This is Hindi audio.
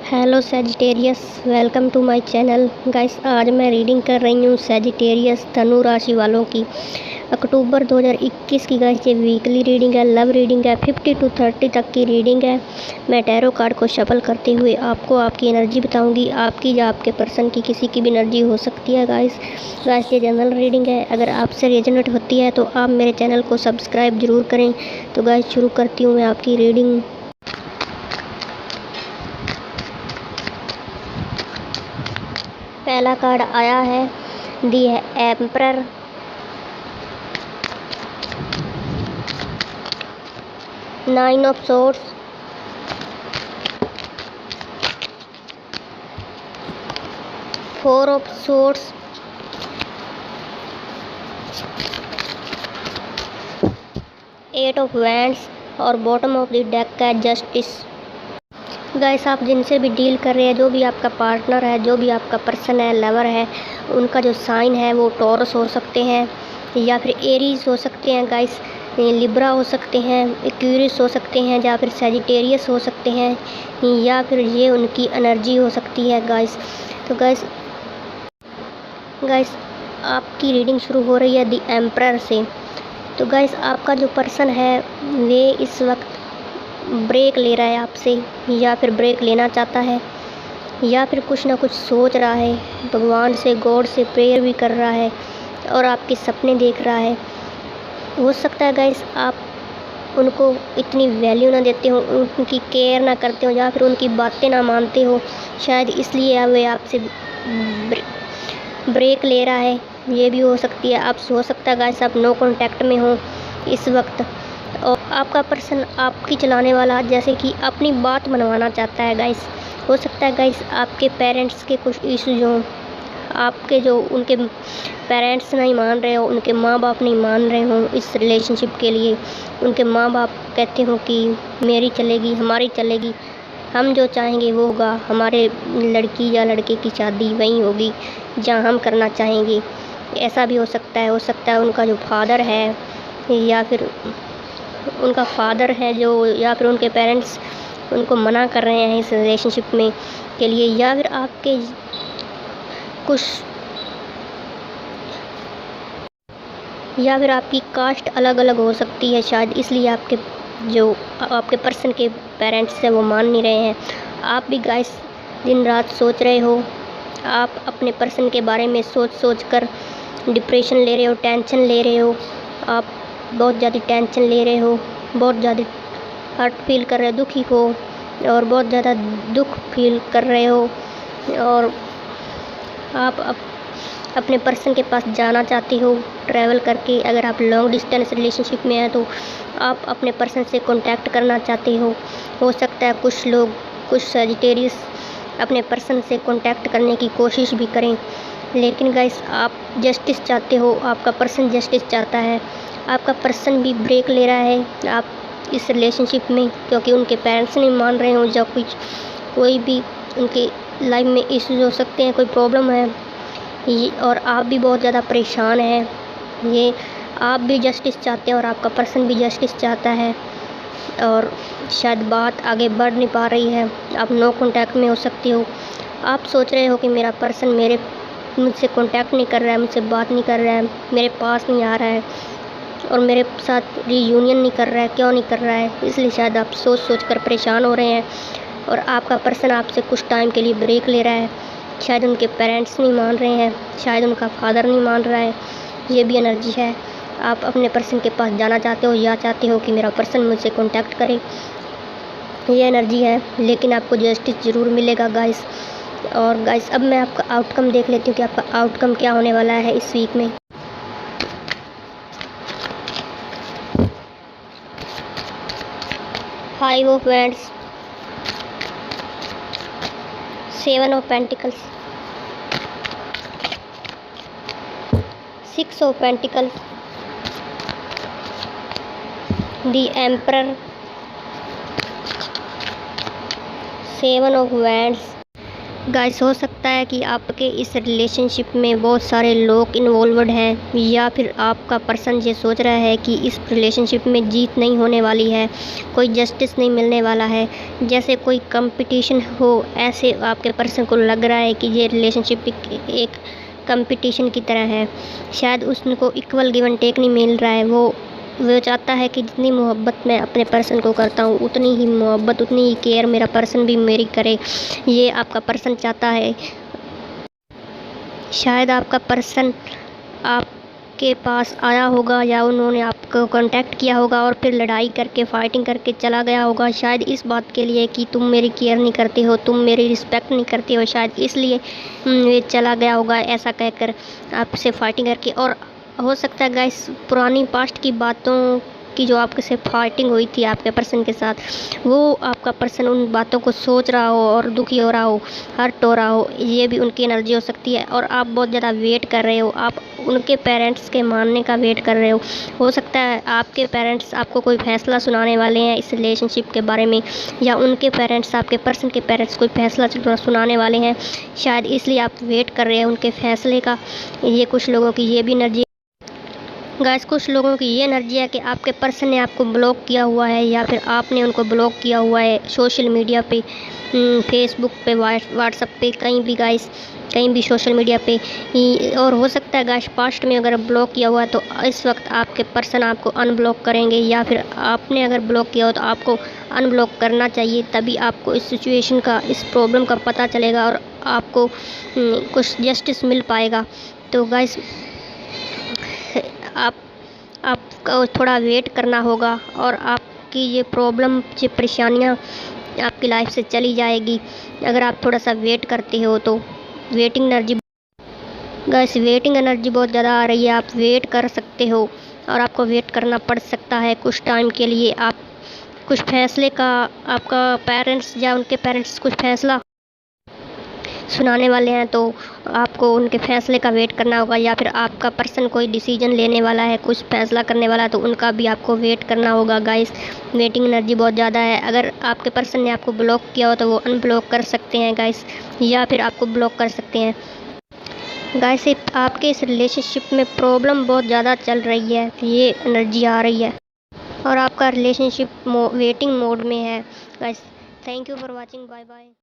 Hello Sagittarius, welcome to my channel. Guys, आज मैं रीडिंग कर रही हूँ सजिटेरियस धनु राशि वालों की अक्टूबर 2021 की। गाइस, ये वीकली रीडिंग है, लव रीडिंग है, 50 to 30 तक की रीडिंग है। मैं टैरो कार्ड को शफल करते हुए आपको आपकी एनर्जी बताऊंगी। आपकी या आपके पर्सन की किसी की भी एनर्जी हो सकती है। गाइस, ये जनरल रीडिंग है। अगर आपसे रेजोनेट होती है तो आप मेरे चैनल को सब्सक्राइब जरूर करें। तो गाइस, शुरू करती हूँ मैं आपकी रीडिंग। पहला कार्ड आया है the emperor, nine of swords, four of swords, eight of wands और बॉटम ऑफ द डेक का जस्टिस। गाइस, आप जिनसे भी डील कर रहे हैं, जो भी आपका पार्टनर है, जो भी आपका पर्सन है, लवर है, उनका जो साइन है वो टॉरस हो सकते हैं या फिर एरीज हो सकते हैं। गाइस, लिब्रा हो सकते हैं, एक्वेरियस हो सकते हैं, या फिर सजिटेरियस हो सकते हैं, या फिर ये उनकी एनर्जी हो सकती है। गाइस, तो गाइस आपकी रीडिंग शुरू हो रही है दी एम्परर से। तो गाइस, आपका जो पर्सन है वे इस वक्त ब्रेक ले रहा है आपसे, या फिर ब्रेक लेना चाहता है, या फिर कुछ ना कुछ सोच रहा है, भगवान से, गॉड से प्रेयर भी कर रहा है और आपके सपने देख रहा है। हो सकता है गाइस आप उनको इतनी वैल्यू ना देते हो, उनकी केयर ना करते हो, या फिर उनकी बातें ना मानते हो। शायद इसलिए वे आपसे ब्रेक ले रहा है। ये भी हो सकती है। आप हो सकता है गाइस आप नो कांटेक्ट में हो इस वक्त, और आपका पर्सन आपकी चलाने वाला जैसे कि अपनी बात मनवाना चाहता है। गाइस, हो सकता है गाइस आपके पेरेंट्स के कुछ इश्यूज हों, आपके जो उनके पेरेंट्स नहीं मान रहे हो, उनके माँ बाप नहीं मान रहे हों इस रिलेशनशिप के लिए। उनके माँ बाप कहते हो कि मेरी चलेगी, हमारी चलेगी, हम जो चाहेंगे वो होगा, हमारे लड़की या लड़के की शादी वहीं होगी जहाँ हम करना चाहेंगे। ऐसा भी हो सकता है। उनका जो फादर है, या फिर उनका फादर है जो, या फिर उनके पेरेंट्स उनको मना कर रहे हैं इस रिलेशनशिप में के लिए, या फिर आपके कुछ, या फिर आपकी कास्ट अलग अलग हो सकती है। शायद इसलिए आपके पर्सन के पेरेंट्स हैं वो मान नहीं रहे हैं। आप भी गाइस दिन रात सोच रहे हो, आप अपने पर्सन के बारे में सोच कर डिप्रेशन ले रहे हो, टेंशन ले रहे हो, आप बहुत ज़्यादा टेंशन ले रहे हो, बहुत ज़्यादा हर्ट फील कर रहे हो, दुखी हो, और बहुत ज़्यादा दुख फील कर रहे हो, और आप अपने पर्सन के पास जाना चाहते हो ट्रैवल करके। अगर आप लॉन्ग डिस्टेंस रिलेशनशिप में हैं तो आप अपने पर्सन से कांटेक्ट करना चाहते हो सकता है कुछ लोग, कुछ सजिटेरियस अपने पर्सन से कांटेक्ट करने की कोशिश भी करें, लेकिन गाइस आप जस्टिस चाहते हो, आपका पर्सन जस्टिस चाहता है। आपका पर्सन भी ब्रेक ले रहा है आप इस रिलेशनशिप में, क्योंकि उनके पेरेंट्स नहीं मान रहे हो, या कुछ कोई भी उनके लाइफ में इश्यूज हो सकते हैं, कोई प्रॉब्लम है, और आप भी बहुत ज़्यादा परेशान हैं। ये आप भी जस्टिस चाहते हैं और आपका पर्सन भी जस्टिस चाहता है, और शायद बात आगे बढ़ नहीं पा रही है। आप नो कांटेक्ट में हो सकते हो। आप सोच रहे हो कि मेरा पर्सन मुझसे कांटेक्ट नहीं कर रहा है, मुझसे बात नहीं कर रहा है, मेरे पास नहीं आ रहा है, और मेरे साथ रीयूनियन नहीं कर रहा है। क्यों नहीं कर रहा है? इसलिए शायद आप सोच कर परेशान हो रहे हैं, और आपका पर्सन आपसे कुछ टाइम के लिए ब्रेक ले रहा है। शायद उनके पेरेंट्स नहीं मान रहे हैं, शायद उनका फादर नहीं मान रहा है। ये भी एनर्जी है। आप अपने पर्सन के पास जाना चाहते हो, या चाहते हो कि मेरा पर्सन मुझसे कांटेक्ट करे। ये एनर्जी है, लेकिन आपको जस्टिस ज़रूर मिलेगा गाइस। और गाइस, अब मैं आपका आउटकम देख लेती हूँ कि आपका आउटकम क्या होने वाला है इस वीक में। Five of wands, seven of pentacles, six of pentacles, the emperor, seven of wands, guys हो सकता है कि आपके इस रिलेशनशिप में बहुत सारे लोग इन्वॉल्वड हैं, या फिर आपका पर्सन ये सोच रहा है कि इस रिलेशनशिप में जीत नहीं होने वाली है, कोई जस्टिस नहीं मिलने वाला है, जैसे कोई कंपटीशन हो। ऐसे आपके पर्सन को लग रहा है कि ये रिलेशनशिप एक कंपटीशन की तरह है। शायद उसको इक्वल गिव एंड टेक नहीं मिल रहा है। वो चाहता है कि जितनी मोहब्बत मैं अपने पर्सन को करता हूँ, उतनी ही मोहब्बत, उतनी ही केयर मेरा पर्सन भी मेरी करे। ये आपका पर्सन चाहता है। शायद आपका पर्सन आपके पास आया होगा, या उन्होंने आपको कांटेक्ट किया होगा और फिर लड़ाई करके, फाइटिंग करके चला गया होगा। शायद इस बात के लिए कि तुम मेरी केयर नहीं करते हो, तुम मेरी रिस्पेक्ट नहीं करते हो। शायद इसलिए ये चला गया होगा, ऐसा कहकर आपसे फाइटिंग करके। और हो सकता है गाइस, पुरानी पास्ट की बातों की जो आपके से फाइटिंग हुई थी आपके पर्सन के साथ, वो आपका पर्सन उन बातों को सोच रहा हो और दुखी हो रहा हो, हर्ट हो रहा हो। ये भी उनकी एनर्जी हो सकती है। और आप बहुत ज़्यादा वेट कर रहे हो, आप उनके पेरेंट्स के मानने का वेट कर रहे हो सकता है आपके पेरेंट्स आपको कोई फैसला सुनाने वाले हैं इस रिलेशनशिप के बारे में, या उनके पेरेंट्स, आपके पर्सन के पेरेंट्स कोई फैसला सुनाने वाले हैं। शायद इसलिए आप वेट कर रहे हैं उनके फैसले का। ये कुछ लोगों की ये भी एनर्जी। गाइस कुछ लोगों की ये एनर्जी है कि आपके पर्सन ने आपको ब्लॉक किया हुआ है, या फिर आपने उनको ब्लॉक किया हुआ है सोशल मीडिया पे, फेसबुक पे, व्हाट्सएप पे, कहीं भी गाइस, कहीं भी सोशल मीडिया पे। और हो सकता है गाइस पास्ट में अगर ब्लॉक किया हुआ है तो इस वक्त आपके पर्सन आपको अनब्लॉक करेंगे, या फिर आपने अगर ब्लॉक किया हो तो आपको अनब्लॉक करना चाहिए। तभी आपको इस सिचुएशन का, इस प्रॉब्लम का पता चलेगा और आपको कुछ जस्टिस मिल पाएगा। तो गाइस आपको थोड़ा वेट करना होगा, और आपकी ये प्रॉब्लम, ये परेशानियाँ आपकी लाइफ से चली जाएगी अगर आप थोड़ा सा वेट करते हो। तो waiting energy guys, waiting energy बहुत ज़्यादा आ रही है। आप वेट कर सकते हो, और आपको वेट करना पड़ सकता है कुछ टाइम के लिए। आप कुछ फैसले का, आपका पेरेंट्स या उनके पेरेंट्स कुछ फैसला सुनाने वाले हैं, तो आपको उनके फैसले का वेट करना होगा। या फिर आपका पर्सन कोई डिसीजन लेने वाला है, कुछ फैसला करने वाला है, तो उनका भी आपको वेट करना होगा। गाइस वेटिंग एनर्जी बहुत ज़्यादा है। अगर आपके पर्सन ने आपको ब्लॉक किया हो तो वो अनब्लॉक कर सकते हैं गाइस, या फिर आपको ब्लॉक कर सकते हैं। गाइस आपके इस रिलेशनशिप में प्रॉब्लम बहुत ज़्यादा चल रही है, ये एनर्जी आ रही है, और आपका रिलेशनशिप वेटिंग मोड में है। Guys thank you for watching, bye bye.